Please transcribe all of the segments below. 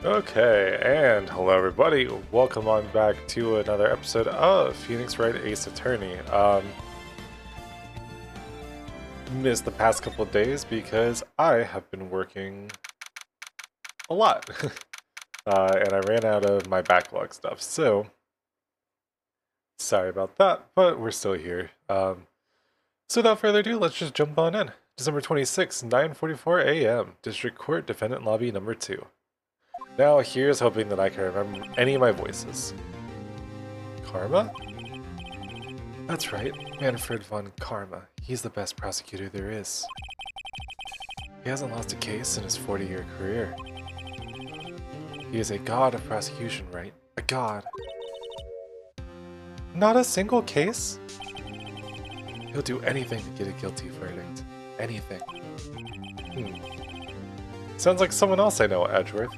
Okay, and hello everybody. Welcome on back to another episode of Phoenix Wright Ace Attorney. Missed the past couple of days because I have been working a lot. And I ran out of my backlog stuff, so sorry about that, but we're still here. So without further ado, let's just jump on in. December 26th, 9:44 a.m. District Court Defendant Lobby number 2. Now here's hoping that I can remember any of my voices. Karma? That's right, Manfred von Karma. He's the best prosecutor there is. He hasn't lost a case in his 40-year career. He is a god of prosecution, right? A god. Not a single case? He'll do anything to get a guilty verdict. Anything. Sounds like someone else I know, Edgeworth.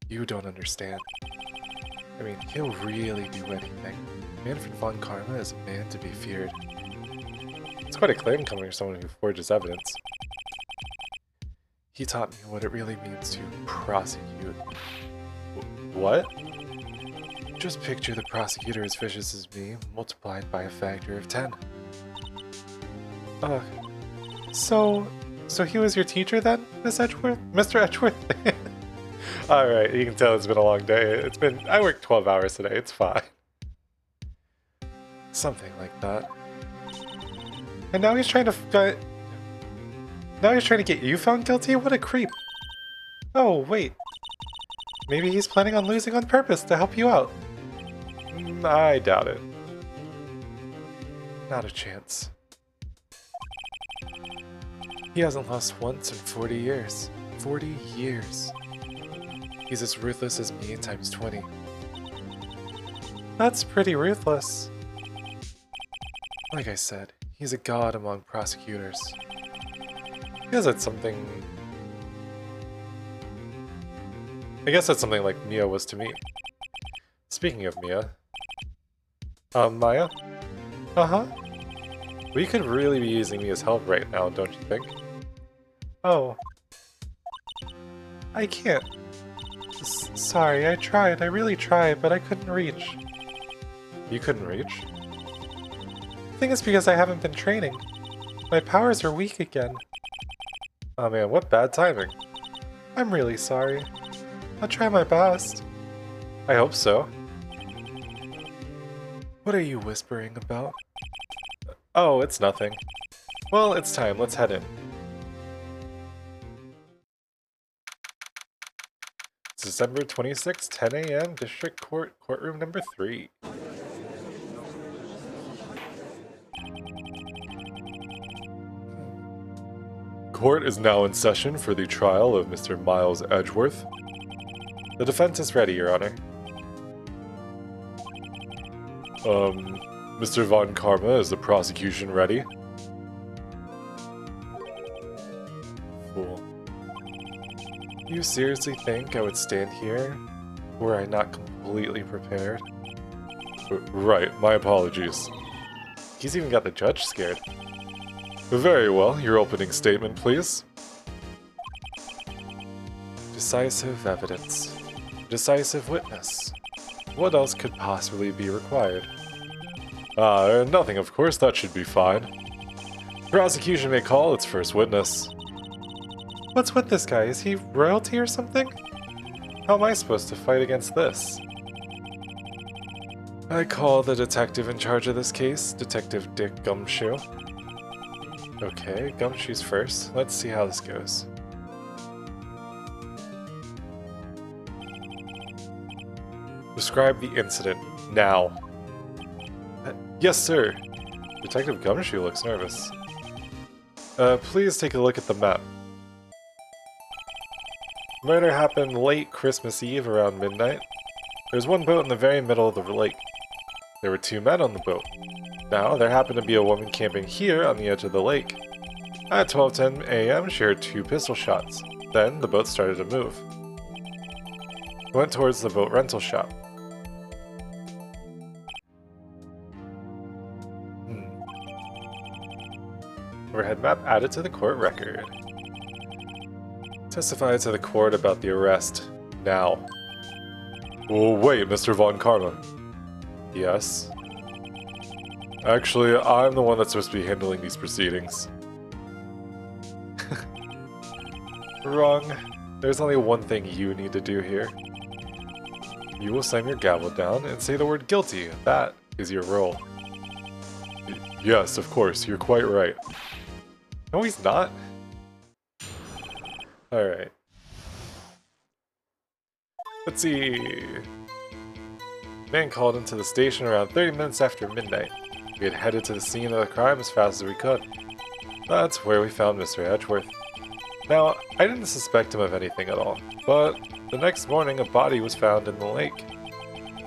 You don't understand. I mean, he'll really do anything. Manfred von Karma is a man to be feared. It's quite a claim coming from someone who forges evidence. He taught me what it really means to prosecute. What? Just picture the prosecutor as vicious as me, multiplied by a factor of 10. So he was your teacher then, Miss Edgeworth? Mr. Edgeworth? Alright, you can tell it's been a long day. I worked 12 hours today, it's fine. Something like that. And now he's trying to get you found guilty? What a creep. Oh, wait. Maybe he's planning on losing on purpose to help you out. I doubt it. Not a chance. He hasn't lost once in 40 years. 40 years. He's as ruthless as me times 20. That's pretty ruthless. Like I said, he's a god among prosecutors. I guess that's something like Mia was to me. Speaking of Mia. Maya? Uh-huh. We could really be using Mia's help right now, don't you think? Oh. I can't. Sorry, I tried. I really tried, but I couldn't reach. You couldn't reach? I think it's because I haven't been training. My powers are weak again. Oh man, what bad timing. I'm really sorry. I'll try my best. I hope so. What are you whispering about? Oh, it's nothing. Well, it's time. Let's head in. It's December 26th, 10 a.m., District Court, Courtroom number 3. Court is now in session for the trial of Mr. Miles Edgeworth. The defense is ready, Your Honor. Mr. von Karma, is the prosecution ready? Fool. You seriously think I would stand here? Were I not completely prepared? Right, my apologies. He's even got the judge scared. Very well, your opening statement, please. Decisive evidence. Decisive witness. What else could possibly be required? Nothing, of course, that should be fine. Prosecution may call its first witness. What's with this guy? Is he royalty or something? How am I supposed to fight against this? I call the detective in charge of this case, Detective Dick Gumshoe. Okay, Gumshoe's first. Let's see how this goes. Describe the incident, now. Yes, sir. Detective Gumshoe looks nervous. Please take a look at the map. Murder happened late Christmas Eve around midnight. There was one boat in the very middle of the lake. There were 2 men on the boat. Now, there happened to be a woman camping here on the edge of the lake. At 12:10 a.m., she heard 2 pistol shots. Then, the boat started to move. Went towards the boat rental shop. Overhead map added to the court record. Testify to the court about the arrest. Now. Oh, wait, Mr. Von Karma. Yes? Actually, I'm the one that's supposed to be handling these proceedings. Wrong. There's only one thing you need to do here. You will slam your gavel down and say the word guilty. That is your role. Yes, of course, you're quite right. No, he's not. Alright. Let's see. Man called into the station around 30 minutes after midnight. We had headed to the scene of the crime as fast as we could. That's where we found Mr. Edgeworth. Now, I didn't suspect him of anything at all, but the next morning a body was found in the lake.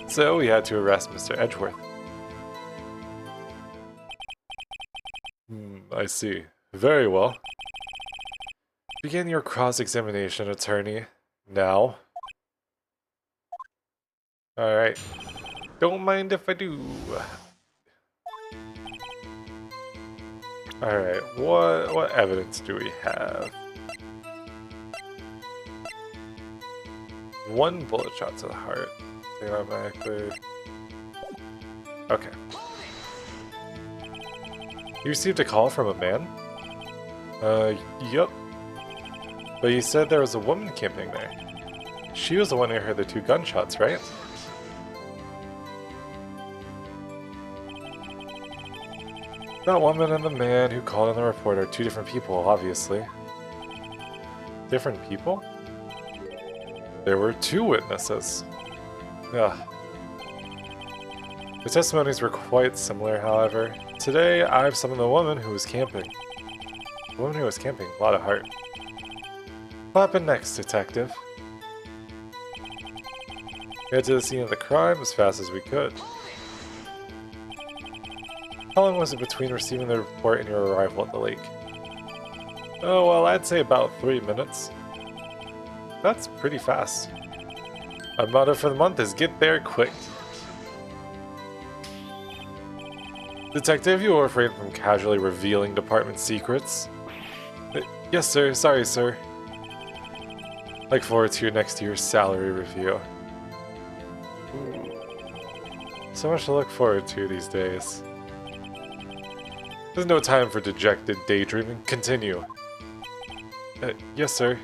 So we had to arrest Mr. Edgeworth. I see. Very well. Begin your cross-examination, attorney. Now. Alright. Don't mind if I do. Alright, what evidence do we have? One bullet shot to the heart. They automatically... Okay. You received a call from a man? Yup. But you said there was a woman camping there. She was the one who heard the 2 gunshots, right? That woman and the man who called in the report are 2 different people, obviously. Different people? There were 2 witnesses. Ugh. The testimonies were quite similar, however. Today, I've summoned the woman who was camping. The woman who was camping, a lot of heart. What happened next, detective? We got to the scene of the crime as fast as we could. How long was it between receiving the report and your arrival at the lake? Oh, well, I'd say about 3 minutes. That's pretty fast. My motto for the month is get there quick. Detective, you will refrain from casually revealing department secrets. Yes, sir. Sorry, sir. Look forward to your next year's salary review. So much to look forward to these days. There's no time for dejected daydreaming. Continue. Yes, sir.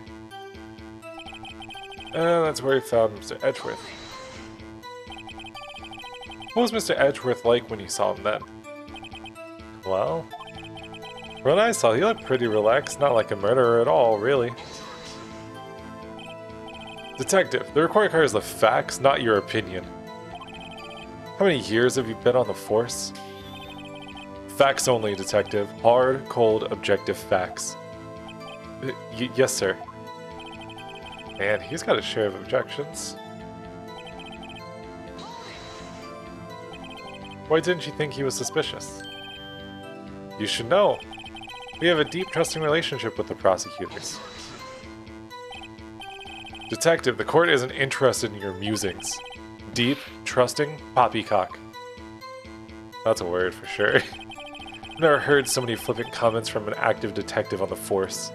That's where we found Mr. Edgeworth. What was Mr. Edgeworth like when you saw him then? Well, from what I saw, he looked pretty relaxed, not like a murderer at all, really. Detective, the report requires the facts, not your opinion. How many years have you been on the force? Facts only, detective. Hard, cold, objective facts. Yes, sir. Man, he's got a share of objections. Why didn't you think he was suspicious? You should know. We have a deep, trusting relationship with the prosecutors. Detective, the court isn't interested in your musings. Deep, trusting, poppycock. That's a word for sure. I've never heard so many flippant comments from an active detective on the force.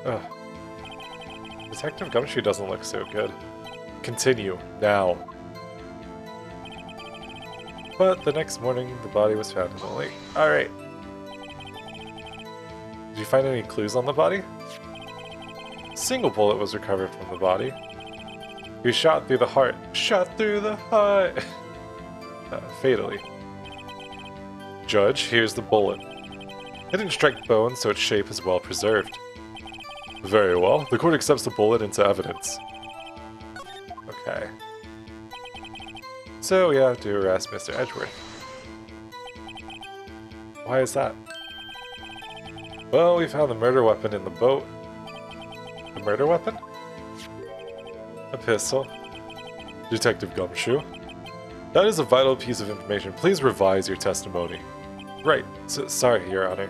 Ugh. Detective Gumshoe doesn't look so good. Continue, now. But the next morning, the body was found in the lake. Alright. Did you find any clues on the body? A single bullet was recovered from the body. He was shot through the heart. Shot through the heart! Fatally. Judge, here's the bullet. It didn't strike bone, so its shape is well preserved. Very well. The court accepts the bullet into evidence. Okay. So we have to arrest Mr. Edgeworth. Why is that? Well, we found the murder weapon in the boat. The murder weapon? A pistol. Detective Gumshoe. That is a vital piece of information. Please revise your testimony. Right. Sorry, Your Honor.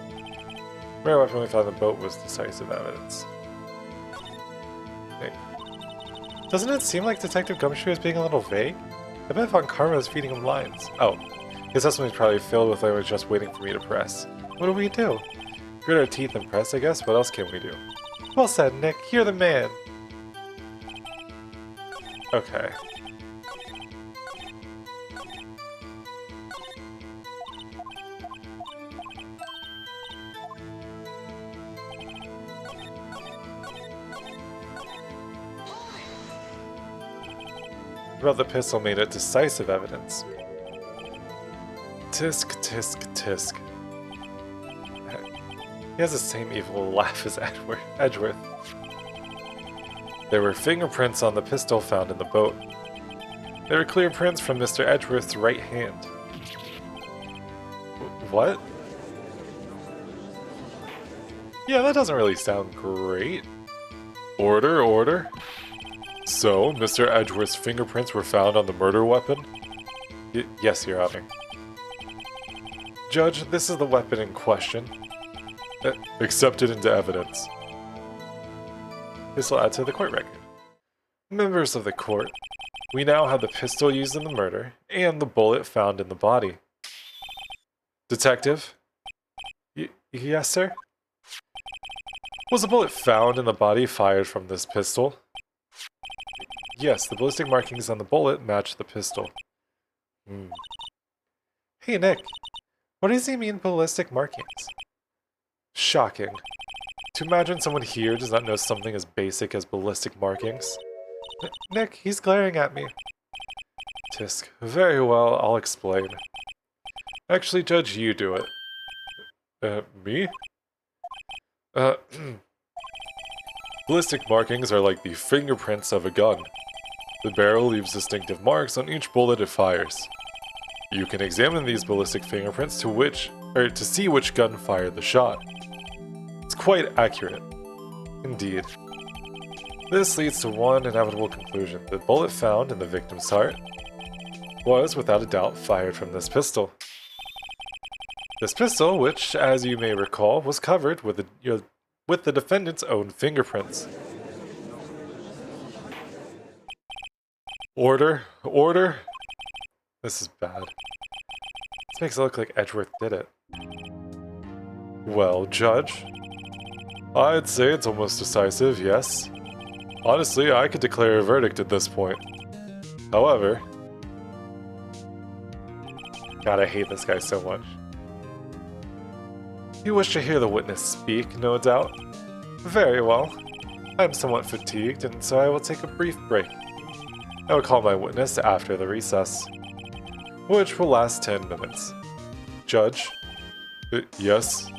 The murder weapon we found in the boat was decisive evidence. Hey. Doesn't it seem like Detective Gumshoe is being a little vague? I bet Von Karma is feeding him lines. Oh, his testimony is probably filled with language just waiting for me to press. What do we do? Grit our teeth and press, I guess? What else can we do? Well said, Nick. You're the man. Okay. Well, the pistol made it decisive evidence. Tisk, tisk, tisk. He has the same evil laugh as Edgeworth. There were fingerprints on the pistol found in the boat. There were clear prints from Mr. Edgeworth's right hand. What? Yeah, that doesn't really sound great. Order, order. So, Mr. Edgeworth's fingerprints were found on the murder weapon? Yes, Your Honor. Judge, this is the weapon in question. Accepted into evidence. This will add to the court record. Members of the court, we now have the pistol used in the murder and the bullet found in the body. Detective? Yes, sir? Was the bullet found in the body fired from this pistol? Yes, the ballistic markings on the bullet match the pistol. Hey, Nick. What does he mean, ballistic markings? Shocking. To imagine someone here does not know something as basic as ballistic markings. Nick, he's glaring at me. Tisk. Very well, I'll explain. Actually, Judge, you do it. Me? Ballistic markings are like the fingerprints of a gun. The barrel leaves distinctive marks on each bullet it fires. You can examine these ballistic fingerprints to see which gun fired the shot. It's quite accurate. Indeed. This leads to one inevitable conclusion. The bullet found in the victim's heart was, without a doubt, fired from this pistol. This pistol, which, as you may recall, was covered with the defendant's own fingerprints. Order, order. This is bad. This makes it look like Edgeworth did it. Well, Judge, I'd say it's almost decisive, yes. Honestly, I could declare a verdict at this point. However... God, I hate this guy so much. You wish to hear the witness speak, no doubt? Very well. I'm somewhat fatigued, and so I will take a brief break. I will call my witness after the recess, which will last 10 minutes. Judge? Yes?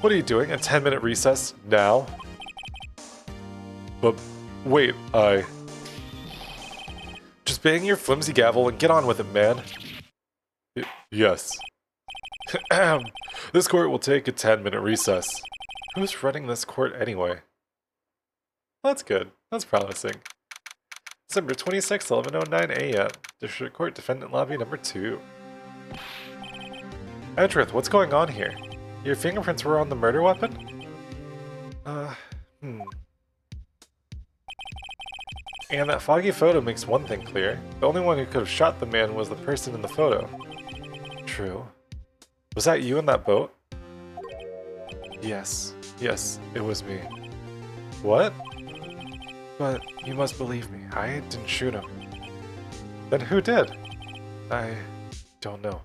What are you doing? A 10-minute recess? Now? But wait, Just bang your flimsy gavel and get on with it, man. Yes. This court will take a 10-minute recess. Who's running this court anyway? That's good. That's promising. December 26, 11:09 a.m. District Court, Defendant Lobby number 2. Edgeworth, what's going on here? Your fingerprints were on the murder weapon? And that foggy photo makes one thing clear. The only one who could have shot the man was the person in the photo. True. Was that you in that boat? Yes, it was me. What? But you must believe me, I didn't shoot him. Then who did? I don't know.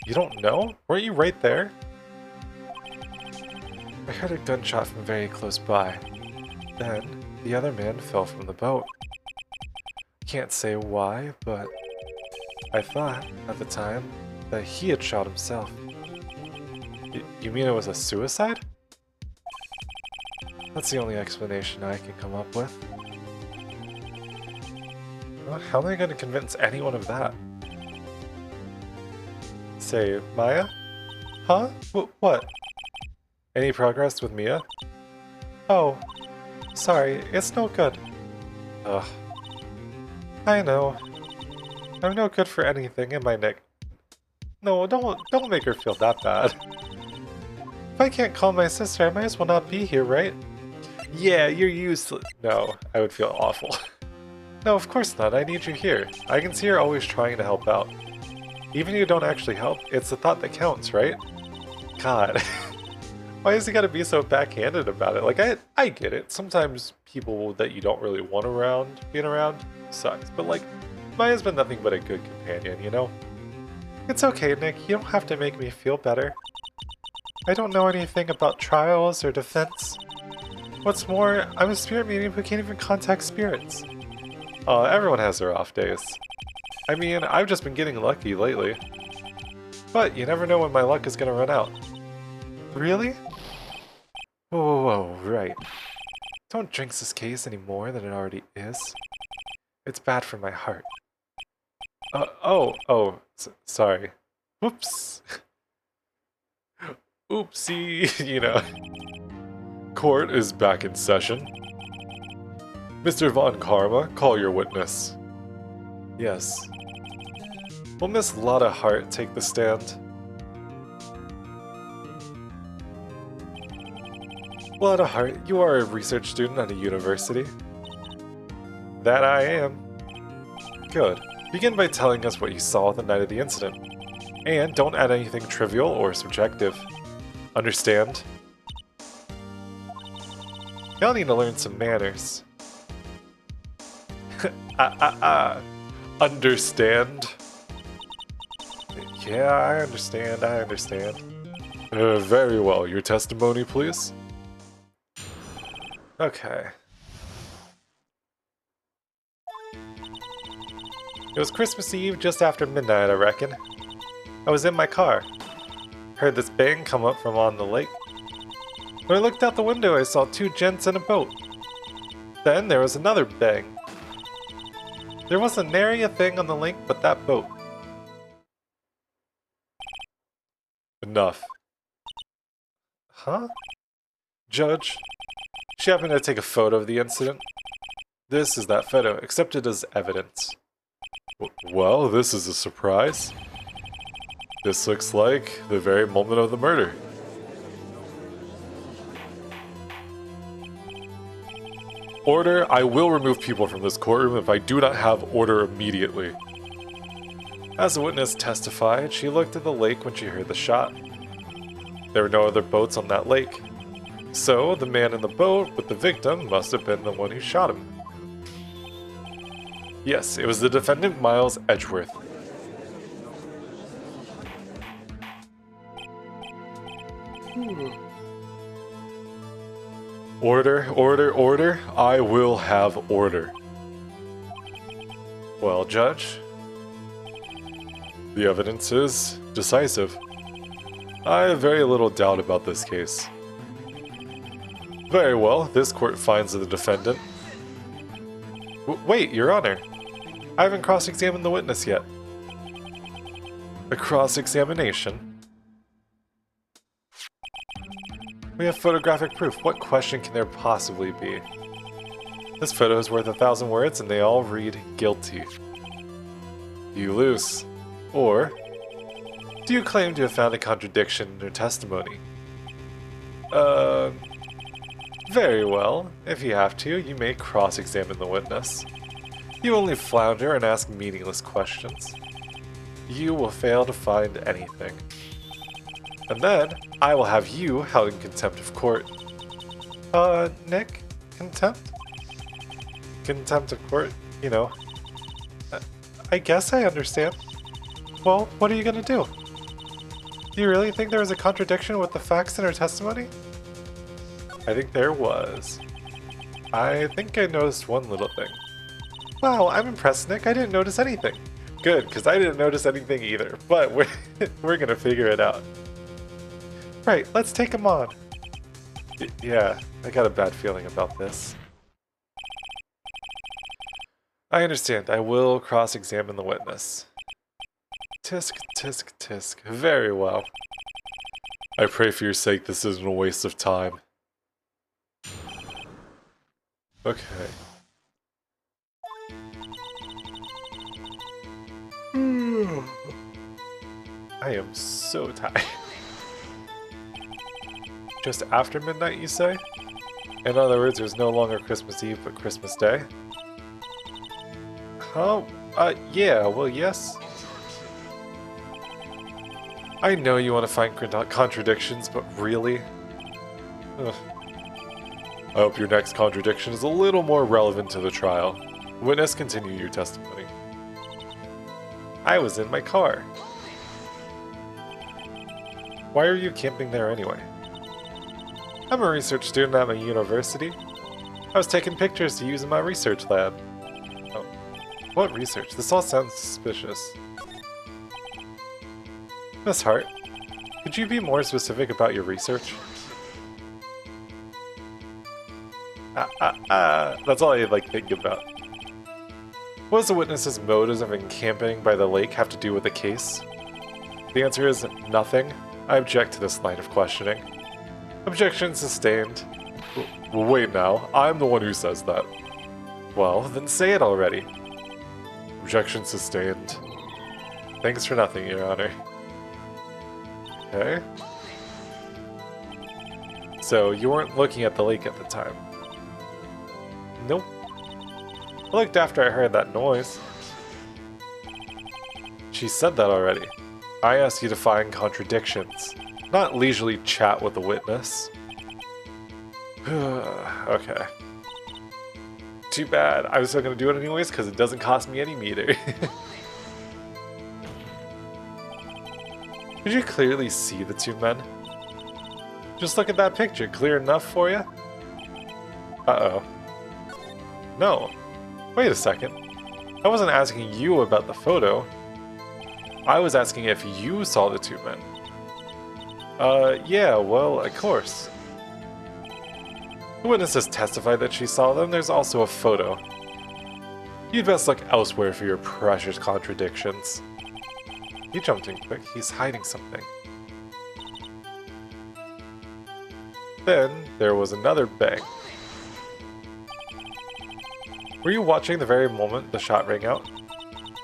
You don't know? Weren't you right there? I heard a gunshot from very close by. Then, the other man fell from the boat. Can't say why, but I thought, at the time, that he had shot himself. You mean it was a suicide? That's the only explanation I can come up with. Well, how am I going to convince anyone of that? Say, Maya? Huh? What? Any progress with Mia? Oh, sorry, it's no good. Ugh. I know. I'm no good for anything, am I, Nick? No, don't make her feel that bad. If I can't call my sister, I might as well not be here, right? Yeah, you're useless. No, I would feel awful. No, of course not. I need you here. I can see you're always trying to help out. Even if you don't actually help, it's the thought that counts, right? God. Why has he got to be so backhanded about it? Like, I get it. Sometimes people that you don't really want around, being around, sucks. But, like, Maya's been nothing but a good companion, you know? It's okay, Nick. You don't have to make me feel better. I don't know anything about trials or defense. What's more, I'm a spirit medium who can't even contact spirits. Everyone has their off days. I mean, I've just been getting lucky lately. But you never know when my luck is gonna run out. Really? Whoa, right. Don't jinx this case any more than it already is. It's bad for my heart. Sorry. Whoops. Oopsie, you know. Court is back in session. Mr. Von Karma, call your witness. Yes. Will Miss Lotta Hart take the stand? Lotta Hart, you are a research student at a university. That I am. Good. Begin by telling us what you saw the night of the incident. And don't add anything trivial or subjective. Understand? Y'all need to learn some manners. Understand? Yeah, I understand. Very well. Your testimony, please? Okay. It was Christmas Eve just after midnight, I reckon. I was in my car. Heard this bang come up from on the lake. When I looked out the window, I saw two gents in a boat. Then there was another bang. There wasn't nary a thing on the lake but that boat. Enough. Huh? Judge, she happened to take a photo of the incident. This is that photo, accepted as evidence. Well, this is a surprise. This looks like the very moment of the murder. Order, I will remove people from this courtroom if I do not have order immediately. As the witness testified, she looked at the lake when she heard the shot. There were no other boats on that lake. So, the man in the boat with the victim must have been the one who shot him. Yes, it was the defendant Miles Edgeworth. Order. I will have order. Well, Judge, the evidence is decisive. I have very little doubt about this case. Very well, this court finds the defendant. Wait, Your Honor. I haven't cross-examined the witness yet. A cross-examination? We have photographic proof. What question can there possibly be? This photo is worth 1,000 words and they all read guilty. You lose. Or, do you claim to have found a contradiction in her testimony? Very well. If you have to, you may cross-examine the witness. You only flounder and ask meaningless questions. You will fail to find anything. And then, I will have you held in contempt of court. Nick? Contempt? Contempt of court, you know. I guess I understand. Well, what are you gonna do? Do you really think there was a contradiction with the facts in her testimony? I think there was. I think I noticed one little thing. Wow, I'm impressed, Nick. I didn't notice anything. Good, because I didn't notice anything either. But we're gonna figure it out. Right, let's take him on. Yeah, I got a bad feeling about this. I understand. I will cross-examine the witness. Tisk, tisk, tisk. Very well. I pray for your sake this isn't a waste of time. Okay. I am so tired. Just after midnight, you say? In other words, there's no longer Christmas Eve, but Christmas Day? Oh, yeah, well, yes. I know you want to find contradictions, but really? Ugh. I hope your next contradiction is a little more relevant to the trial. Witness, continue your testimony. I was in my car. Why are you camping there anyway? I'm a research student at my university. I was taking pictures to use in my research lab. Oh, what research? This all sounds suspicious. Miss Hart, could you be more specific about your research? That's all I think about. What does the witness's motives of camping by the lake have to do with the case? The answer is nothing. I object to this line of questioning. Objection sustained. Wait now, I'm the one who says that. Well, then say it already. Objection sustained. Thanks for nothing, Your Honor. Okay. So, you weren't looking at the lake at the time? Nope. I looked after I heard that noise. She said that already. I asked you to find contradictions, not leisurely chat with the witness. Okay. Too bad. I was still gonna do it anyways because it doesn't cost me any meter. Did you clearly see the two men? Just look at that picture. Clear enough for you? Uh-oh. No. Wait a second. I wasn't asking you about the photo. I was asking if you saw the two men. Yeah, well, of course. The witness has testified that she saw them. There's also a photo. You'd best look elsewhere for your precious contradictions. He jumped in quick. He's hiding something. Then, there was another bang. Were you watching the very moment the shot rang out?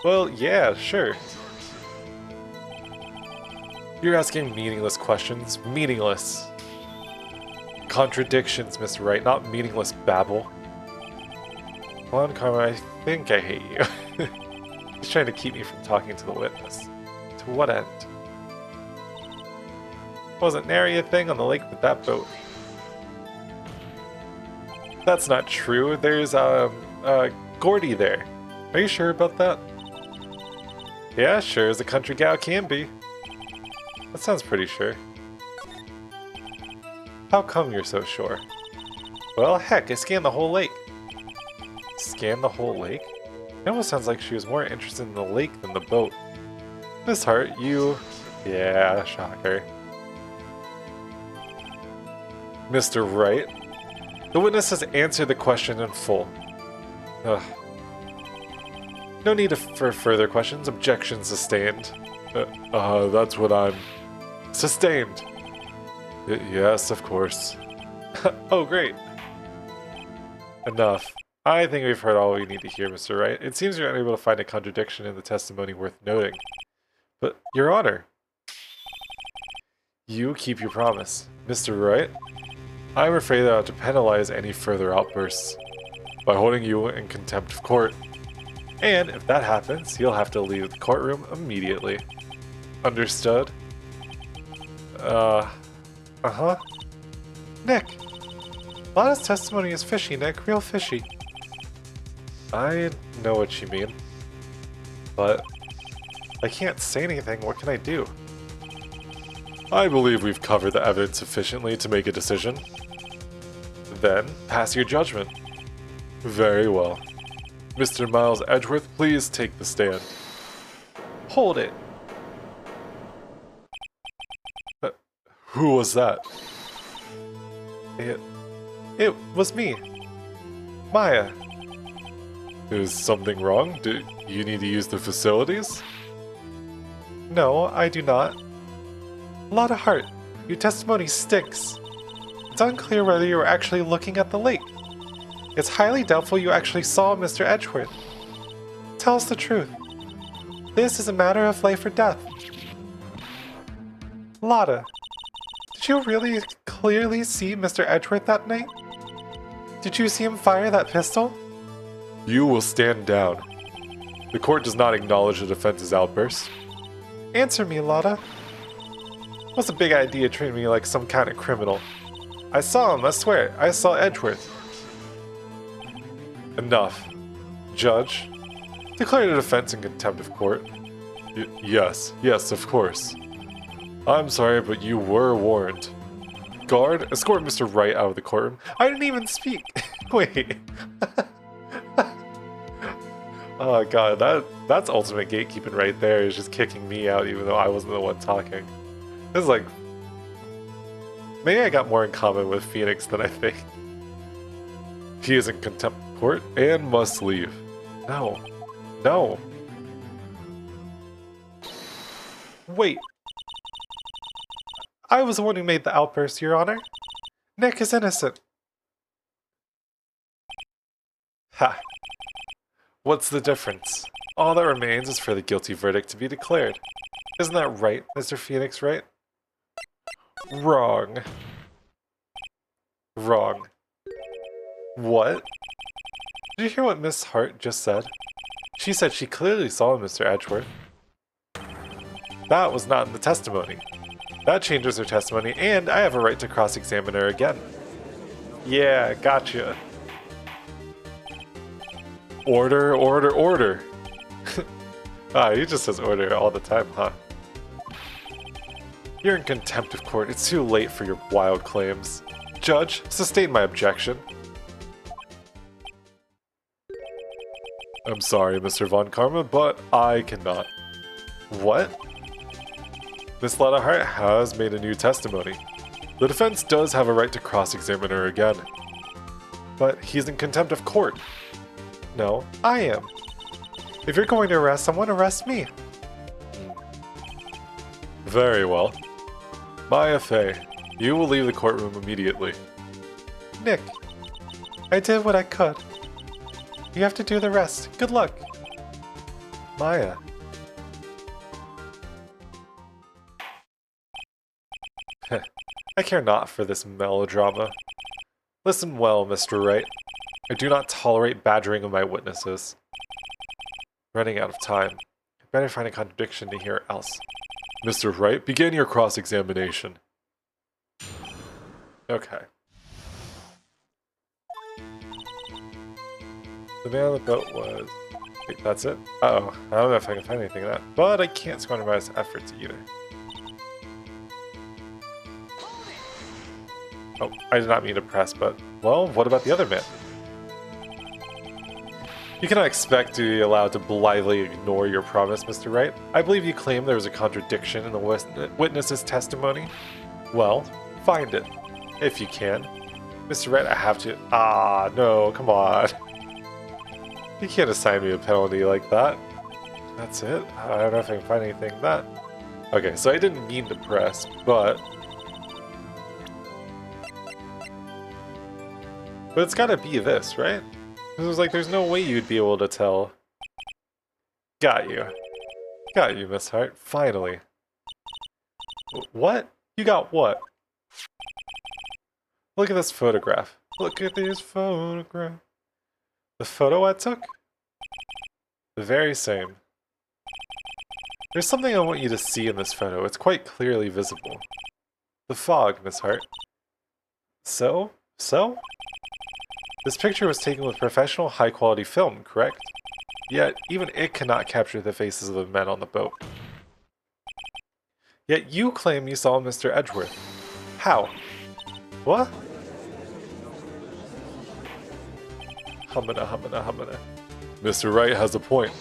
Well, yeah, sure. You're asking meaningless questions. Meaningless. Contradictions, Mr. Wright, not meaningless babble. Come on, Karma, I think I hate you. He's trying to keep me from talking to the witness. To what end? Wasn't nary a thing on the lake with that boat. That's not true. There's, Gordy there. Are you sure about that? Yeah, sure as a country gal can be. That sounds pretty sure. How come you're so sure? Well, heck, I scanned the whole lake. Scan the whole lake? It almost sounds like she was more interested in the lake than the boat. Miss Hart, you... Yeah, shocker. Mr. Wright, the witness has answered the question in full. Ugh. No need for further questions. Objection sustained. That's what I'm... Sustained. Yes, of course. Oh, great. Enough. I think we've heard all we need to hear, Mr. Wright. It seems you're unable to find a contradiction in the testimony worth noting. But, Your Honor, you keep your promise. Mr. Wright, I'm afraid that I have to penalize any further outbursts by holding you in contempt of court. And if that happens, you'll have to leave the courtroom immediately. Understood? Uh-huh. Nick! Lana's testimony is fishy, Nick. Real fishy. I know what you mean. But I can't say anything. What can I do? I believe we've covered the evidence sufficiently to make a decision. Then, pass your judgment. Very well. Mr. Miles Edgeworth, please take the stand. Hold it. Who was that? It was me. Maya. Is something wrong? Do you need to use the facilities? No, I do not. Lotta Hart, your testimony stinks. It's unclear whether you were actually looking at the lake. It's highly doubtful you actually saw Mr. Edgeworth. Tell us the truth. This is a matter of life or death. Lotta, did you really clearly see Mr. Edgeworth that night? Did you see him fire that pistol? You will stand down. The court does not acknowledge the defense's outburst. Answer me, Lotta. What's a big idea treating me like some kind of criminal? I saw him, I swear. I saw Edgeworth. Enough. Judge, declare the defense in contempt of court. Yes, of course. I'm sorry, but you were warned. Guard, escort Mr. Wright out of the courtroom. I didn't even speak. Wait. Oh god, that's ultimate gatekeeping right there, is just kicking me out even though I wasn't the one talking. This is like... Maybe I got more in common with Phoenix than I think. He is in contempt of court and must leave. No. No. Wait. I was the one who made the outburst, Your Honor. Nick is innocent. Ha. What's the difference? All that remains is for the guilty verdict to be declared. Isn't that right, Mr. Phoenix, right? Wrong. Wrong. What? Did you hear what Miss Hart just said? She said she clearly saw Mr. Edgeworth. That was not in the testimony. That changes her testimony, and I have a right to cross-examine her again. Yeah, gotcha. Order, order, order. He just says order all the time, huh? You're in contempt of court. It's too late for your wild claims. Judge, sustain my objection. I'm sorry, Mr. Von Karma, but I cannot. What? Miss Letta Hart has made a new testimony. The defense does have a right to cross-examine her again. But he's in contempt of court. No, I am. If you're going to arrest someone, arrest me. Very well. Maya Fey, you will leave the courtroom immediately. Nick, I did what I could. You have to do the rest. Good luck. Maya. I care not for this melodrama. Listen well, Mr. Wright. I do not tolerate badgering of my witnesses. Running out of time. Better find a contradiction to hear else. Mr. Wright, begin your cross-examination. Okay. The man on the boat was... Wait, that's it? Uh-oh. I don't know if I can find anything of that. But I can't squander my efforts either. Oh, I did not mean to press, but... Well, what about the other man? You cannot expect to be allowed to blithely ignore your promise, Mr. Wright. I believe you claim there was a contradiction in the witness's testimony. Well, find it, if you can. Mr. Wright, I have to... Ah, no, come on. You can't assign me a penalty like that. That's it? I don't know if I can find anything that... Okay, so I didn't mean to press, but... But it's gotta be this, right? It was like, there's no way you'd be able to tell. Got you. Got you, Miss Hart. Finally. What? You got what? Look at this photograph. Look at this photograph. The photo I took? The very same. There's something I want you to see in this photo. It's quite clearly visible. The fog, Miss Hart. So? So? This picture was taken with professional, high-quality film, correct? Yet, even it cannot capture the faces of the men on the boat. Yet you claim you saw Mr. Edgeworth. How? What? Humana, humana, humana. Mr. Wright has a point.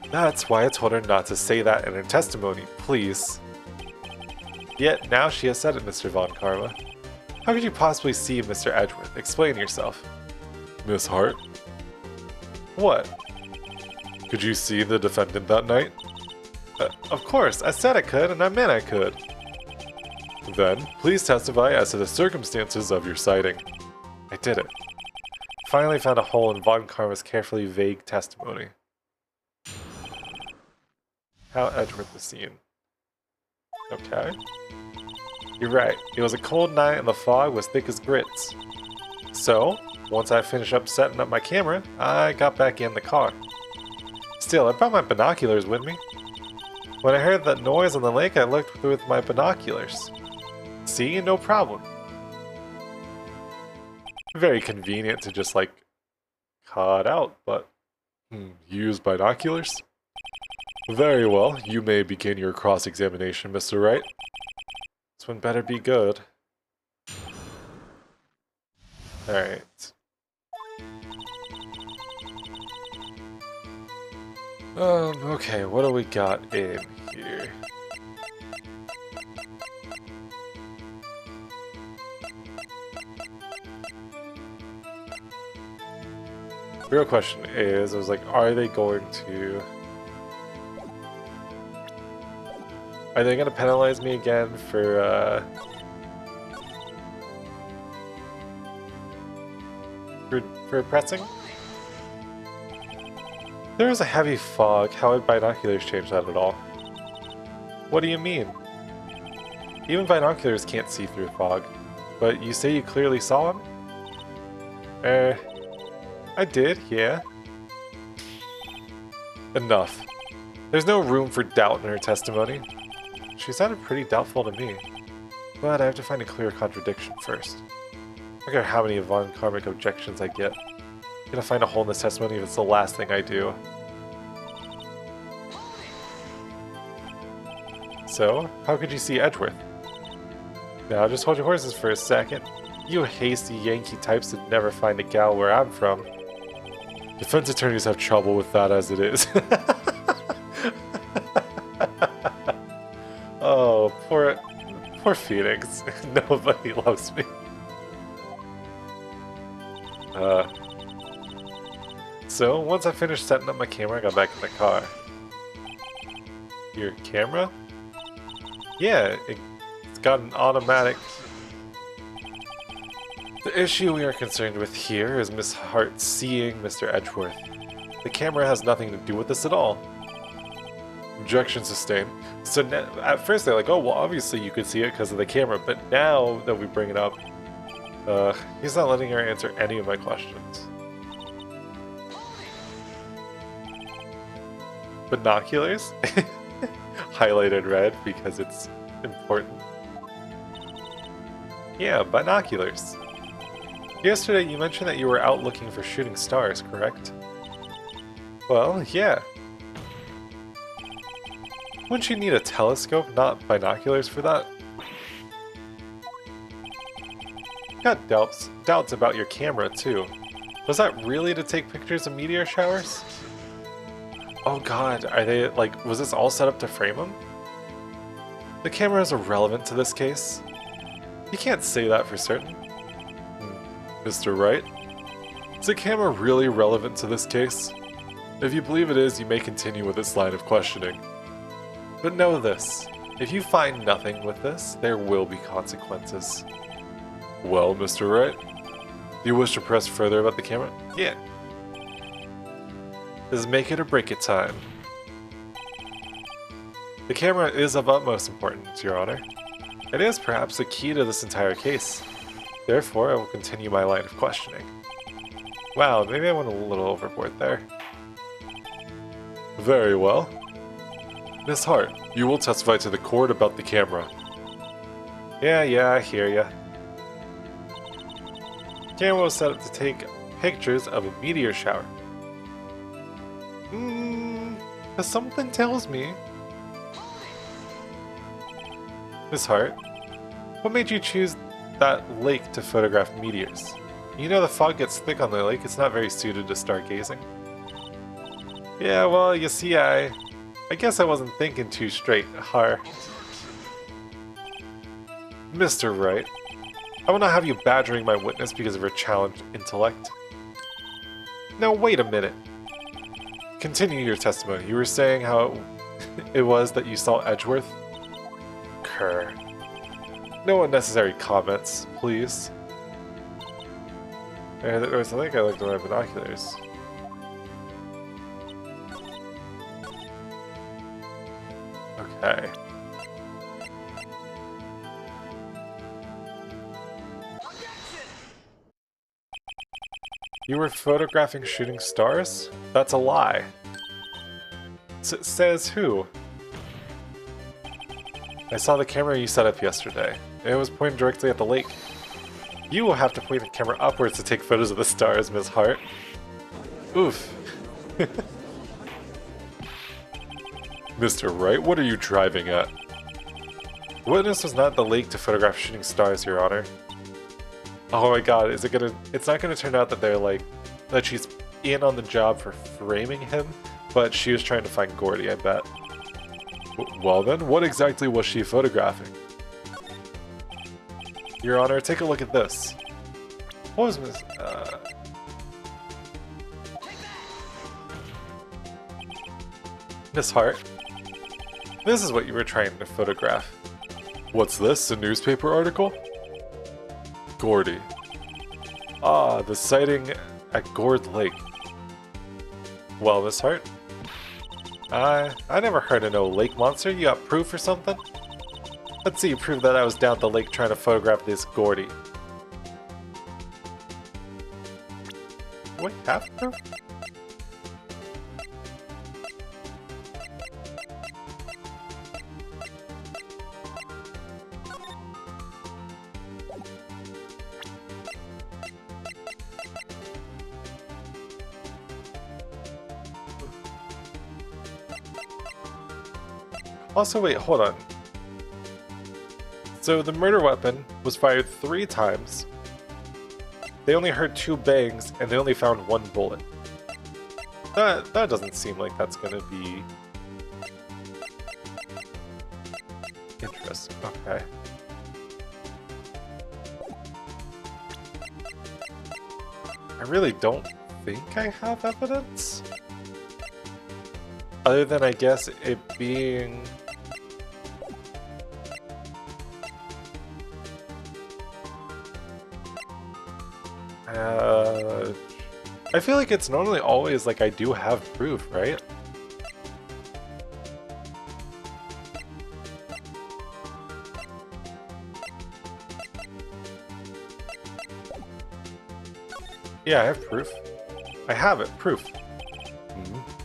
That's why I told her not to say that in her testimony, please. Yet, now she has said it, Mr. Von Karma. How could you possibly see Mr. Edgeworth? Explain yourself. Miss Hart? What? Could you see the defendant that night? Of course, I said I could, and I meant I could. Then, please testify as to the circumstances of your sighting. I did it. Finally found a hole in Von Karma's carefully vague testimony. How Edgeworth was seen. Okay. You're right, it was a cold night and the fog was thick as grits. So, once I finished up setting up my camera, I got back in the car. Still, I brought my binoculars with me. When I heard that noise on the lake, I looked with my binoculars. See, no problem. Very convenient to just, like, cut out, but... use binoculars? Very well, you may begin your cross-examination, Mr. Wright. This one better be good. Alright. Okay, what do we got in here? The real question is, I was like, are they going to penalize me again for pressing? There was a heavy fog. How would binoculars change that at all? What do you mean? Even binoculars can't see through fog. But you say you clearly saw him? I did, yeah. Enough. There's no room for doubt in her testimony. She sounded pretty doubtful to me. But I have to find a clear contradiction first. I don't care how many von Karmic objections I get. I'm gonna find a hole in this testimony if it's the last thing I do. So, how could you see Edgeworth? Now, just hold your horses for a second. You hasty Yankee types that never find a gal where I'm from. Defense attorneys have trouble with that as it is. Oh, poor Phoenix. Nobody loves me. So, once I finished setting up my camera, I got back in the car. Your camera? Yeah, it's got an automatic... The issue we are concerned with here is Miss Hart seeing Mr. Edgeworth. The camera has nothing to do with this at all. Objection sustained. So now, at first they're like, oh, well, obviously you could see it because of the camera, but now that we bring it up, he's not letting her answer any of my questions. Binoculars? Highlighted red because it's important. Yeah, binoculars. Yesterday you mentioned that you were out looking for shooting stars, correct? Well, yeah. Wouldn't you need a telescope, not binoculars for that? Got doubts about your camera, too. Was that really to take pictures of meteor showers? Oh god, are they, like, was this all set up to frame them? The camera is irrelevant to this case. You can't say that for certain. Mr. Wright? Is the camera really relevant to this case? If you believe it is, you may continue with this line of questioning. But know this, if you find nothing with this, there will be consequences. Well, Mr. Wright? Do you wish to press further about the camera? Yeah. This is make it or break it time. The camera is of utmost importance, Your Honor. It is perhaps the key to this entire case. Therefore, I will continue my line of questioning. Wow, maybe I went a little overboard there. Very well. Miss Hart, you will testify to the court about the camera. Yeah, I hear ya. The camera was set up to take pictures of a meteor shower. Something tells me. Miss Hart, what made you choose that lake to photograph meteors? You know the fog gets thick on the lake, it's not very suited to stargazing. Yeah, well, you see, I guess I wasn't thinking too straight, har. Mr. Wright, I will not have you badgering my witness because of her challenged intellect. Now, wait a minute. Continue your testimony. You were saying how it was that you saw Edgeworth? Kerr. No unnecessary comments, please. I think I looked at my binoculars. Okay. You were photographing shooting stars? That's a lie. Says who? I saw the camera you set up yesterday. It was pointed directly at the lake. You will have to point the camera upwards to take photos of the stars, Miss Hart. Oof. Mr. Wright, what are you driving at? The witness was not at the lake to photograph shooting stars, Your Honor. Oh my god, it's not gonna turn out that that she's in on the job for framing him, but she was trying to find Gordy, I bet. Well then, what exactly was she photographing? Your Honor, take a look at this. What was Miss Hart? This is what you were trying to photograph. What's this, a newspaper article? Gordy. Ah, the sighting at Gord Lake. Well, Miss Hart? I never heard of no lake monster. You got proof or something? Let's see you prove that I was down at the lake trying to photograph this Gordy. Do I have proof? Also, wait, hold on. So the murder weapon was fired 3 times. They only heard 2 bangs, and they only found 1 bullet. That doesn't seem like that's gonna be interesting. Okay. I really don't think I have evidence. Other than, I guess, it being... I feel like it's normally always like I do have proof, right? Yeah, I have proof. I have it, proof.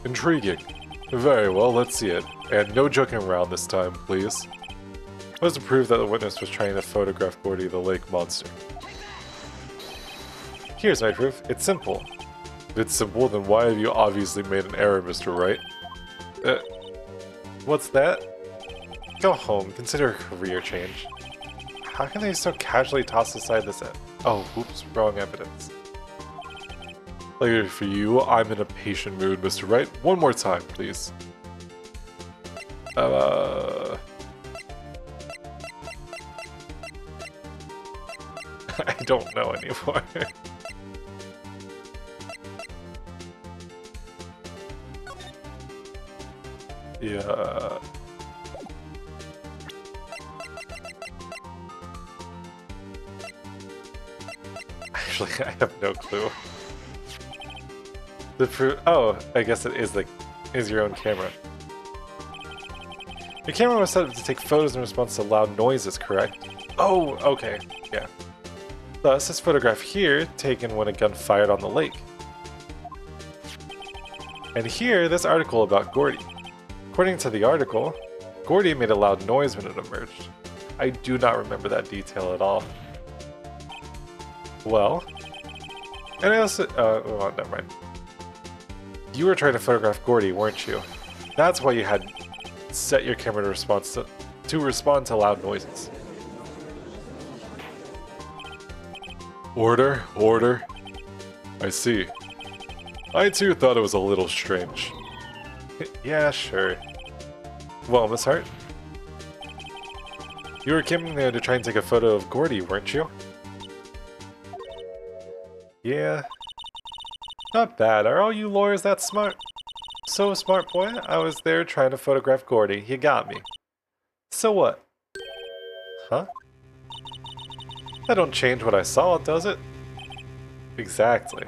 Intriguing. Very well, let's see it. And no joking around this time, please. Was to prove that the witness was trying to photograph Gordy the lake monster. Here's my proof. It's simple. If it's simple, then why have you obviously made an error, Mr. Wright? What's that? Go home. Consider a career change. How can they so casually toss aside this? Oh, oops, wrong evidence. Later for you, I'm in a patient mood, Mr. Wright. One more time, please. I don't know anymore. Yeah. Actually, I have no clue. The proof. Oh, I guess it is your own camera. Your camera was set up to take photos in response to loud noises, correct? Oh, okay, yeah. Thus, this photograph here, taken when a gun fired on the lake. And here, this article about Gordy. According to the article, Gordy made a loud noise when it emerged. I do not remember that detail at all. Well, and I also, well, never mind. You were trying to photograph Gordy, weren't you? That's why you had set your camera to respond to loud noises. Order, order. I see. I too thought it was a little strange. Yeah, sure. Well, Miss Hart? You were coming there to try and take a photo of Gordy, weren't you? Yeah. Not bad. Are all you lawyers that smart? So smart, boy. I was there trying to photograph Gordy. You got me. So what? Huh? That don't change what I saw, does it? Exactly.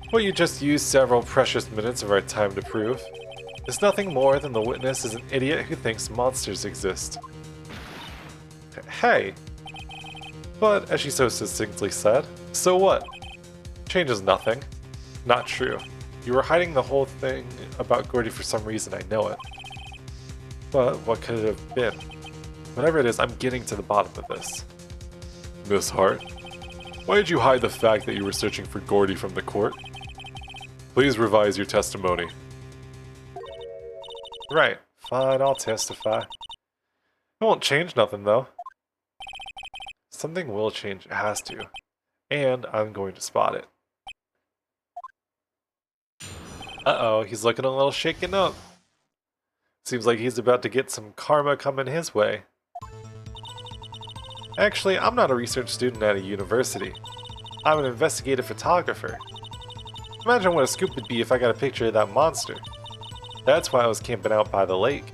What you just used several precious minutes of our time to prove is nothing more than the witness is an idiot who thinks monsters exist. Hey! But, as she so succinctly said, so what? Changes nothing. Not true. You were hiding the whole thing about Gordy for some reason, I know it. But what could it have been? Whatever it is, I'm getting to the bottom of this. Miss Hart, why did you hide the fact that you were searching for Gordy from the court? Please revise your testimony. Right. Fine, I'll testify. It won't change nothing, though. Something will change. It has to. And I'm going to spot it. Uh-oh, he's looking a little shaken up. Seems like he's about to get some karma coming his way. Actually, I'm not a research student at a university. I'm an investigative photographer. Imagine what a scoop would be if I got a picture of that monster. That's why I was camping out by the lake.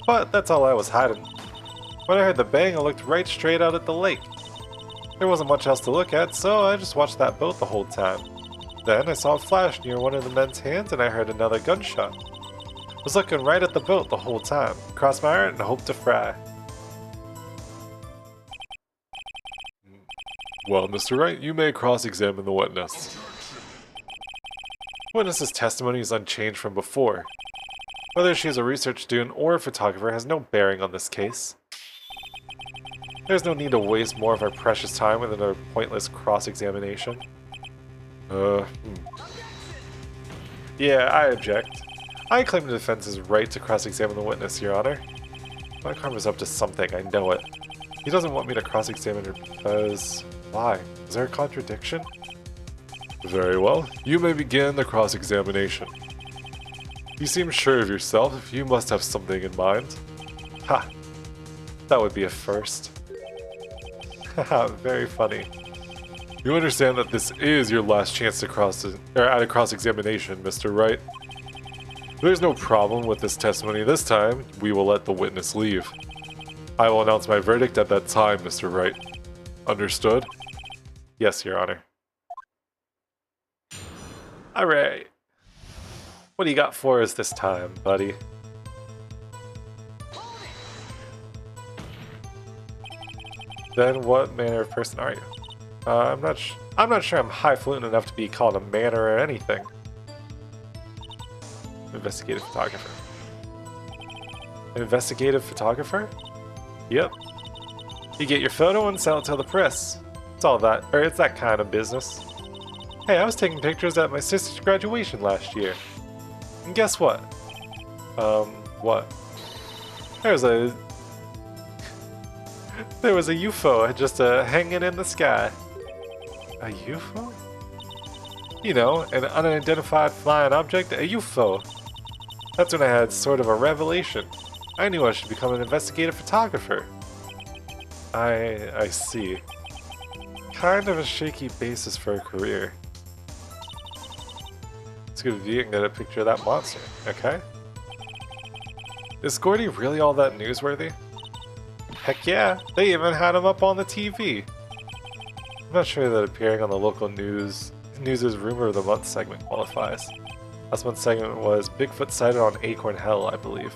But that's all I was hiding. When I heard the bang, I looked right straight out at the lake. There wasn't much else to look at, so I just watched that boat the whole time. Then I saw a flash near one of the men's hands and I heard another gunshot. I was looking right at the boat the whole time, crossed my heart and hoped to fry. Well, Mr. Wright, you may cross-examine the witness. Witness's testimony is unchanged from before. Whether she is a research student or a photographer has no bearing on this case. There's no need to waste more of our precious time with another pointless cross-examination. Yeah, I object. I claim the defense's right to cross-examine the witness, Your Honor. My karma's up to something, I know it. He doesn't want me to cross-examine her because... Why? Is there a contradiction? Very well. You may begin the cross-examination. You seem sure of yourself. You must have something in mind. Ha! That would be a first. Haha, very funny. You understand that this is your last chance to at a cross-examination, Mr. Wright. There's no problem with this testimony this time. We will let the witness leave. I will announce my verdict at that time, Mr. Wright. Understood? Yes, Your Honor. Alright. What do you got for us this time, buddy? Then what manner of person are you? I'm not sure I'm highfalutin enough to be called a manner or anything. Investigative photographer. Investigative photographer? Yep. You get your photo and sell it to the press. It's all that, or it's that kind of business. Hey, I was taking pictures at my sister's graduation last year. And guess what? What? There was a UFO just hanging in the sky. A UFO? You know, an unidentified flying object, a UFO. That's when I had sort of a revelation. I knew I should become an investigative photographer. I see. Kind of a shaky basis for a career. It's good if you can get a picture of that monster, okay? Is Gordy really all that newsworthy? Heck yeah, they even had him up on the TV. I'm not sure that appearing on the local news's Rumor of the Month segment qualifies. Last month's segment was Bigfoot sighted on Acorn Hill, I believe.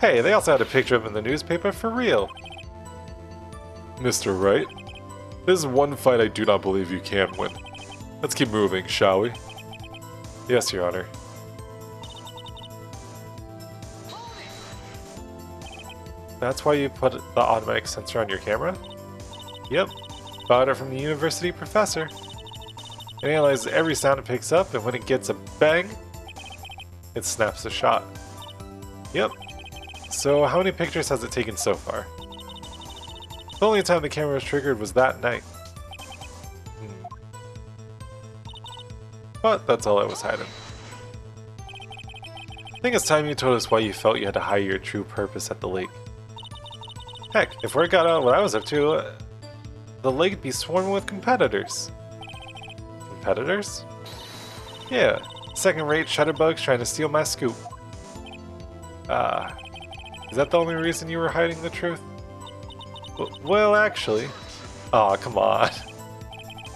Hey, they also had a picture of him in the newspaper for real. Mr. Wright, this is one fight I do not believe you can win. Let's keep moving, shall we? Yes, Your Honor. That's why you put the automatic sensor on your camera? Yep. Bought it from the university professor. It analyzes every sound it picks up, and when it gets a bang, it snaps the shot. Yep. So how many pictures has it taken so far? The only time the camera was triggered was that night. But that's all I was hiding. I think it's time you told us why you felt you had to hide your true purpose at the lake. Heck, if word got out what I was up to, the lake'd be swarming with competitors. Competitors? Yeah, second-rate shutterbugs trying to steal my scoop. Is that the only reason you were hiding the truth? Well, actually... Aw, come on.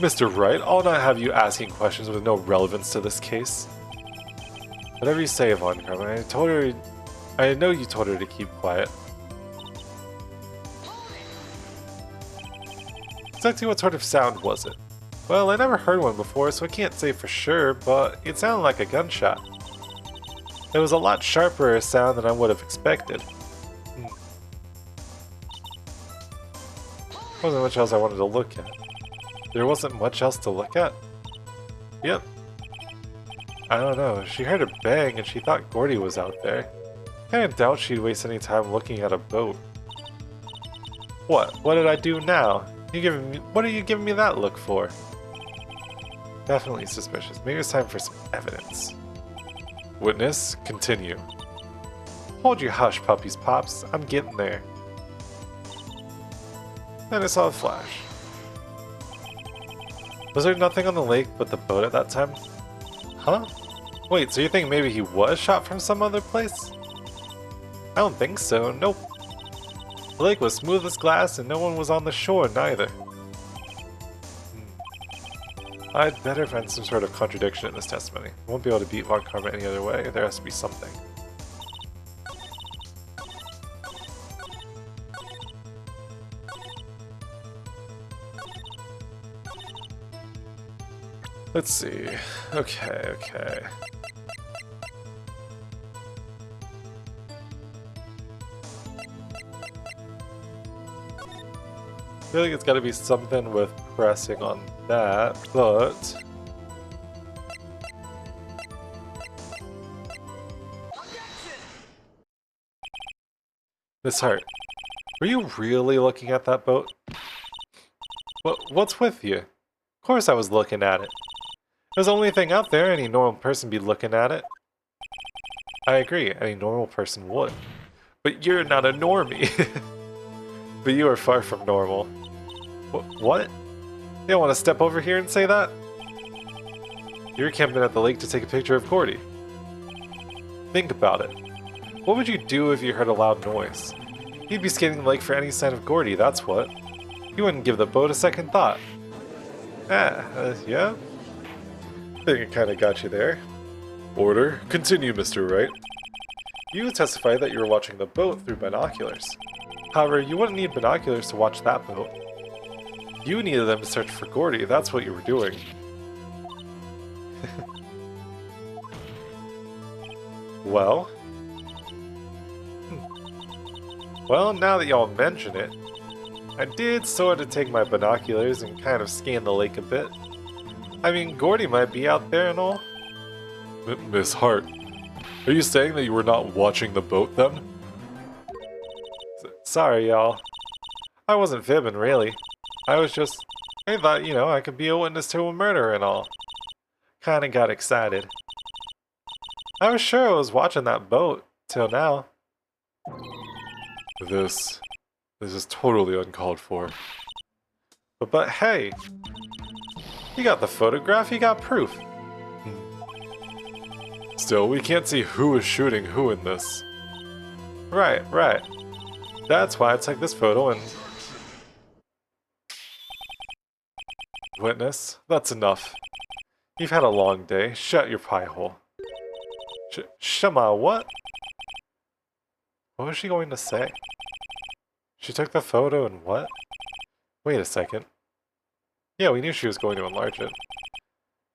Mr. Wright, I'll not have you asking questions with no relevance to this case. Whatever you say, Von Kramer, I know you told her to keep quiet. Exactly what sort of sound was it? Well, I never heard one before, so I can't say for sure, but it sounded like a gunshot. It was a lot sharper a sound than I would have expected. Wasn't much else I wanted to look at. There wasn't much else to look at? Yep. I don't know, she heard a bang and she thought Gordy was out there. Kinda doubt she'd waste any time looking at a boat. What? What did I do now? What are you giving me that look for? Definitely suspicious. Maybe it's time for some evidence. Witness, continue. Hold your hush, puppies pops. I'm getting there. Then I saw a flash. Was there nothing on the lake but the boat at that time? Huh? Wait, so you think maybe he was shot from some other place? I don't think so, nope. The lake was smooth as glass and no one was on the shore neither. I'd better find some sort of contradiction in this testimony. I won't be able to beat Von Karma any other way, there has to be something. Let's see. Okay. I feel like it's gotta be something with pressing on that, but... Miss Hart, were you really looking at that boat? What's with you? Of course I was looking at it. It was the only thing out there, any normal person be looking at it. I agree, any normal person would. But you're not a normie. But you are far from normal. What? You don't want to step over here and say that? You're camping at the lake to take a picture of Gordy. Think about it. What would you do if you heard a loud noise? You'd be scanning the lake for any sign of Gordy, that's what. You wouldn't give the boat a second thought. Yeah? I think it kinda got you there. Order. Continue, Mr. Wright. You testified that you were watching the boat through binoculars. However, you wouldn't need binoculars to watch that boat. You needed them to search for Gordy, that's what you were doing. Well? Well, now that y'all mention it, I did sort of take my binoculars and kind of scan the lake a bit. I mean, Gordy might be out there and all. Miss Hart, are you saying that you were not watching the boat then? Sorry, y'all. I wasn't fibbing, really. I thought, I could be a witness to a murder and all. Kinda got excited. I was sure I was watching that boat, till now. This is totally uncalled for. But hey! You got the photograph, you got proof. Still, we can't see who is shooting who in this. Right. That's why I took this photo and... Witness, that's enough. You've had a long day. Shut your pie hole. Shama, what? What was she going to say? She took the photo and what? Wait a second. Yeah, we knew she was going to enlarge it.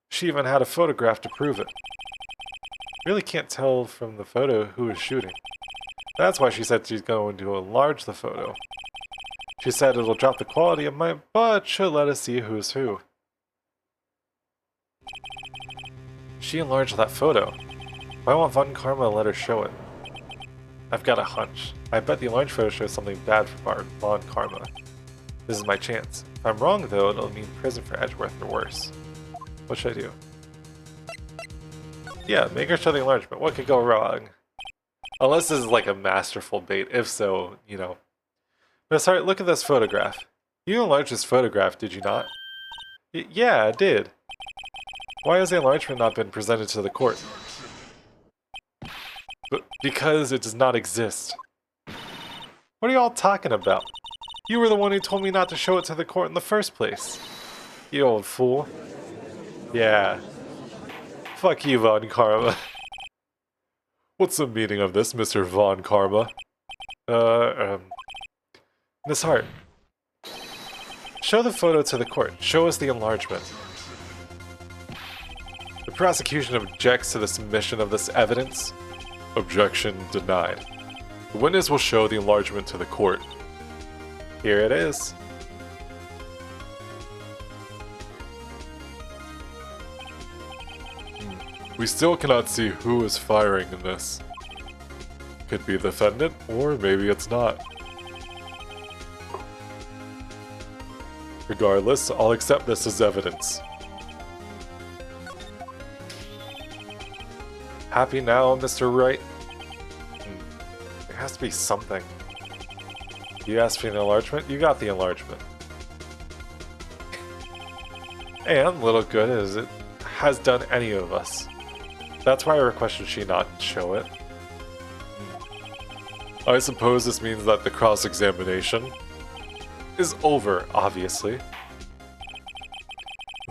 She even had a photograph to prove it. Really can't tell from the photo who was shooting. That's why she said she's going to enlarge the photo. She said it'll drop the quality of mine, but she'll let us see who's who. She enlarged that photo. Why won't Von Karma let her show it? I've got a hunch. I bet the enlarged photo shows something bad for Von Karma. This is my chance. If I'm wrong though, it'll mean prison for Edgeworth or worse. What should I do? Yeah, make her show the enlargement. What could go wrong? Unless this is like a masterful bait. If so, Miss Hart, look at this photograph. You enlarged this photograph, did you not? Yeah, I did. Why has the enlargement not been presented to the court? Because it does not exist. What are you all talking about? You were the one who told me not to show it to the court in the first place. You old fool. Yeah. Fuck you, Von Karma. What's the meaning of this, Mr. Von Karma? Miss Hart. Show the photo to the court. Show us the enlargement. The prosecution objects to the submission of this evidence. Objection denied. The witness will show the enlargement to the court. Here it is. We still cannot see who is firing in this. Could be the defendant, or maybe it's not. Regardless, I'll accept this as evidence. Happy now, Mr. Wright? There has to be something. You asked for an enlargement, you got the enlargement. And little good as it has done any of us. That's why I requested she not show it. I suppose this means that the cross-examination is over, obviously.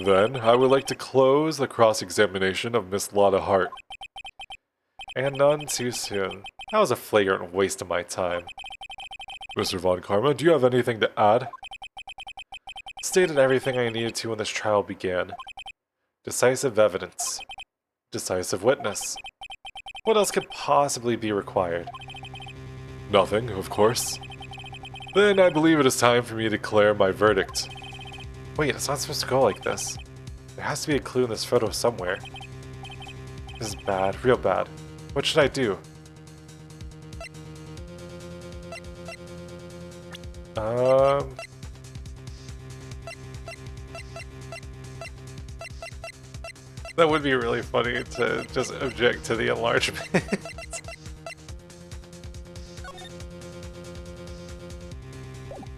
Then, I would like to close the cross-examination of Miss Lotta Hart. And none too soon. That was a flagrant waste of my time. Mr. Von Karma, do you have anything to add? Stated everything I needed to when this trial began. Decisive evidence. Decisive witness. What else could possibly be required? Nothing, of course. Then I believe it is time for me to declare my verdict. Wait, it's not supposed to go like this. There has to be a clue in this photo somewhere. This is bad, real bad. What should I do? That would be really funny to just object to the enlargement.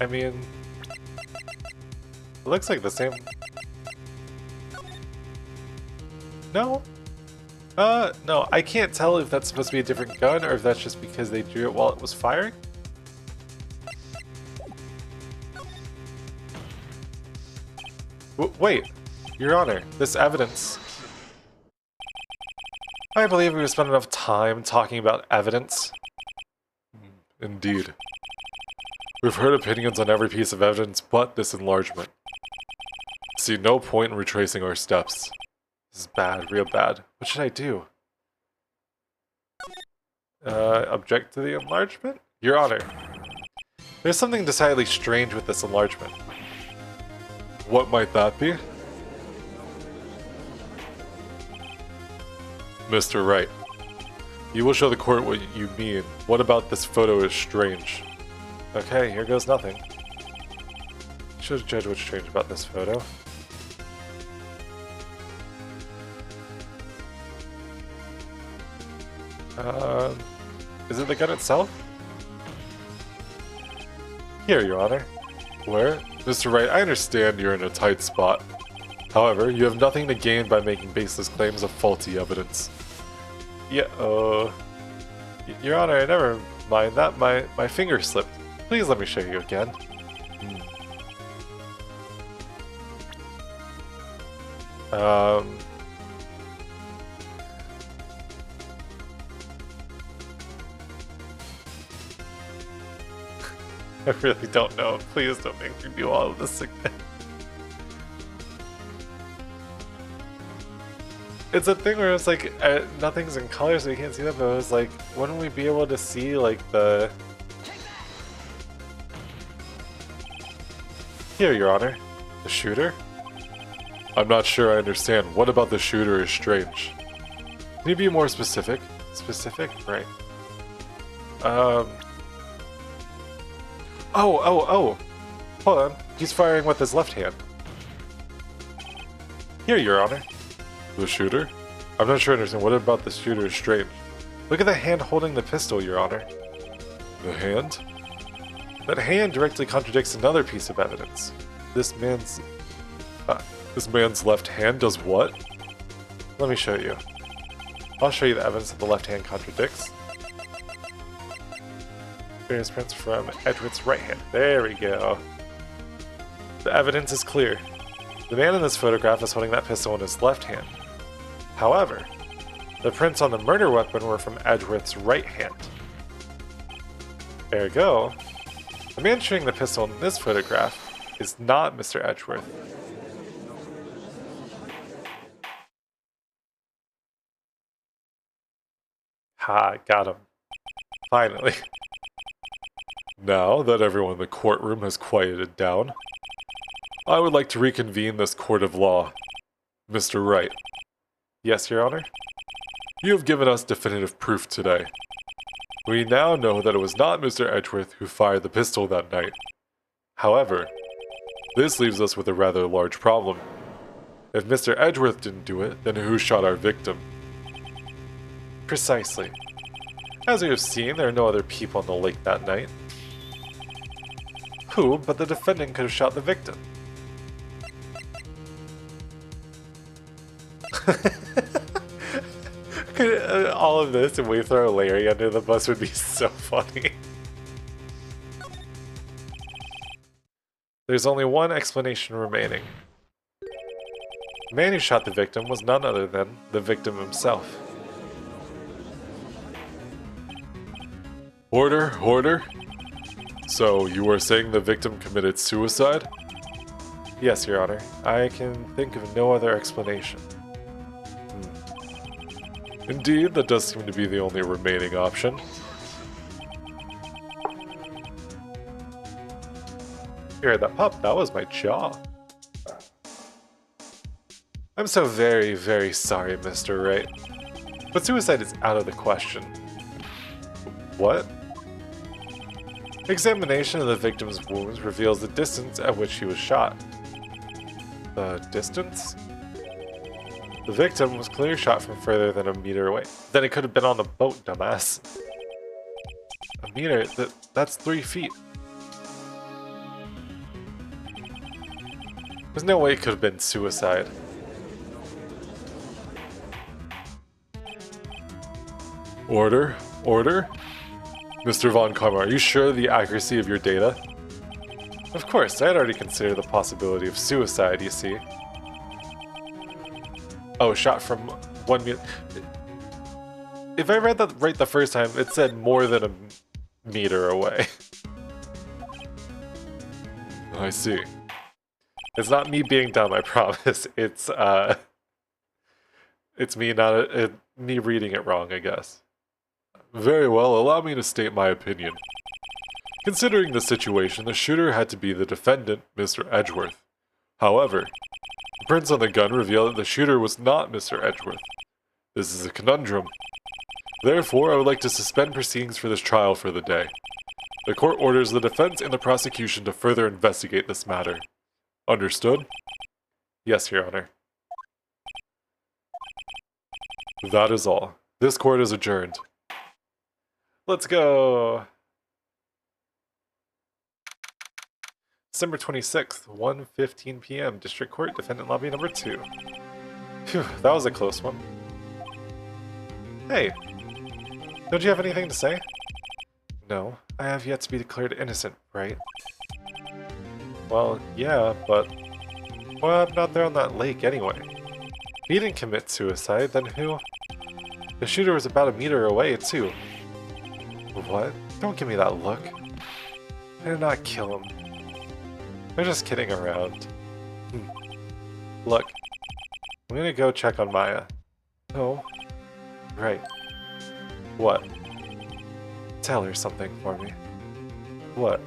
I mean, it looks like the same. No? No, I can't tell if that's supposed to be a different gun or if that's just because they drew it while it was firing. Wait, Your Honor, this evidence. I believe we've spent enough time talking about evidence. Indeed. We've heard opinions on every piece of evidence but this enlargement. See no point in retracing our steps. This is bad, real bad. What should I do? Object to the enlargement? Your Honor, there's something decidedly strange with this enlargement. What might that be? Mr. Wright, you will show the court what you mean. What about this photo is strange? Okay, here goes nothing. Should judge what's strange about this photo. Is it the gun itself? Here, Your Honor. Where? Mr. Wright, I understand you're in a tight spot. However, you have nothing to gain by making baseless claims of faulty evidence. Yeah, Your Honor, never mind that. My finger slipped. Please let me show you again. I really don't know. Please don't make me do all of this again. It's a thing where it's like, nothing's in color so you can't see that, but it was like, wouldn't we be able to see like the... Here, Your Honor. The shooter? I'm not sure I understand. What about the shooter is strange? Can you be more specific? Specific? Right. Oh! Hold on. He's firing with his left hand. Here, Your Honor. The shooter? I'm not sure I understand. What about the shooter is strange? Look at the hand holding the pistol, Your Honor. The hand? That hand directly contradicts another piece of evidence. This man's left hand does what? Let me show you. I'll show you the evidence that the left hand contradicts. Various prints from Edward's right hand. There we go. The evidence is clear. The man in this photograph is holding that pistol in his left hand. However, the prints on the murder weapon were from Edgeworth's right hand. Ergo, the man shooting the pistol in this photograph is not Mr. Edgeworth. Ha, got him. Finally. Now that everyone in the courtroom has quieted down, I would like to reconvene this court of law. Mr. Wright. Yes, Your Honor? You have given us definitive proof today. We now know that it was not Mr. Edgeworth who fired the pistol that night. However, this leaves us with a rather large problem. If Mr. Edgeworth didn't do it, then who shot our victim? Precisely. As we have seen, there are no other people on the lake that night. Who but the defendant could have shot the victim? All of this and we throw Larry under the bus would be so funny. There's only one explanation remaining. The man who shot the victim was none other than the victim himself. Order, order. So, you are saying the victim committed suicide? Yes, Your Honor. I can think of no other explanation. Indeed, that does seem to be the only remaining option. You heard that pop? That was my jaw. I'm so very, very sorry, Mr. Wright. But suicide is out of the question. What? Examination of the victim's wounds reveals the distance at which he was shot. The distance? The victim was clearly shot from further than a meter away. Then it could have been on the boat, dumbass. A meter? That's 3 feet. There's no way it could have been suicide. Order? Order? Mr. Von Karma, are you sure of the accuracy of your data? Of course, I had already considered the possibility of suicide, you see. Oh, shot from 1 meter. If I read that right the first time, it said more than a meter away. I see. It's not me being dumb, I promise. It's me not me reading it wrong, I guess. Very well, allow me to state my opinion. Considering the situation, the shooter had to be the defendant, Mr. Edgeworth. However, the prints on the gun reveal that the shooter was not Mr. Edgeworth. This is a conundrum. Therefore, I would like to suspend proceedings for this trial for the day. The court orders the defense and the prosecution to further investigate this matter. Understood? Yes, Your Honor. That is all. This court is adjourned. Let's go! December 26th, 1:15 p.m. District Court, Defendant Lobby number 2. Phew, that was a close one. Hey, don't you have anything to say? No, I have yet to be declared innocent, right? Well, yeah, but... well, I'm not there on that lake anyway. If he didn't commit suicide, then who? The shooter was about a meter away, too. What? Don't give me that look. I did not kill him. They're just kidding around. Look, I'm gonna go check on Maya. No. Right. What? Tell her something for me. What?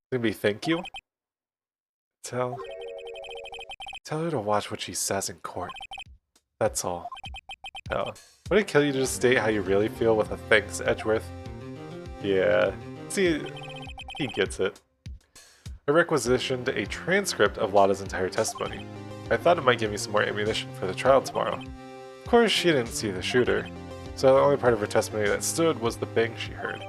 Maybe thank you? Tell her to watch what she says in court. That's all. Oh. Would it kill you to just state how you really feel with a thanks, Edgeworth? Yeah. See, he gets it. I requisitioned a transcript of Lotta's entire testimony. I thought it might give me some more ammunition for the trial tomorrow. Of course, she didn't see the shooter, so the only part of her testimony that stood was the bang she heard.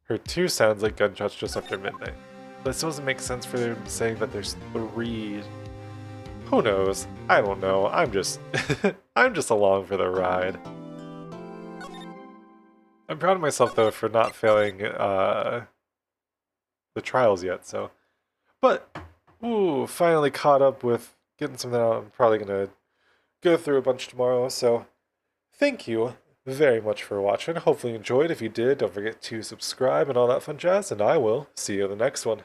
Heard 2 sounds like gunshots just after midnight. But it still doesn't make sense for them saying that there's 3. Who knows? I don't know. I'm just I'm just along for the ride. I'm proud of myself though for not failing the trials yet, so. But ooh, finally caught up with getting something out. I'm probably gonna go through a bunch tomorrow, so thank you very much for watching. Hopefully you enjoyed. If you did, don't forget to subscribe and all that fun jazz, and I will see you in the next one.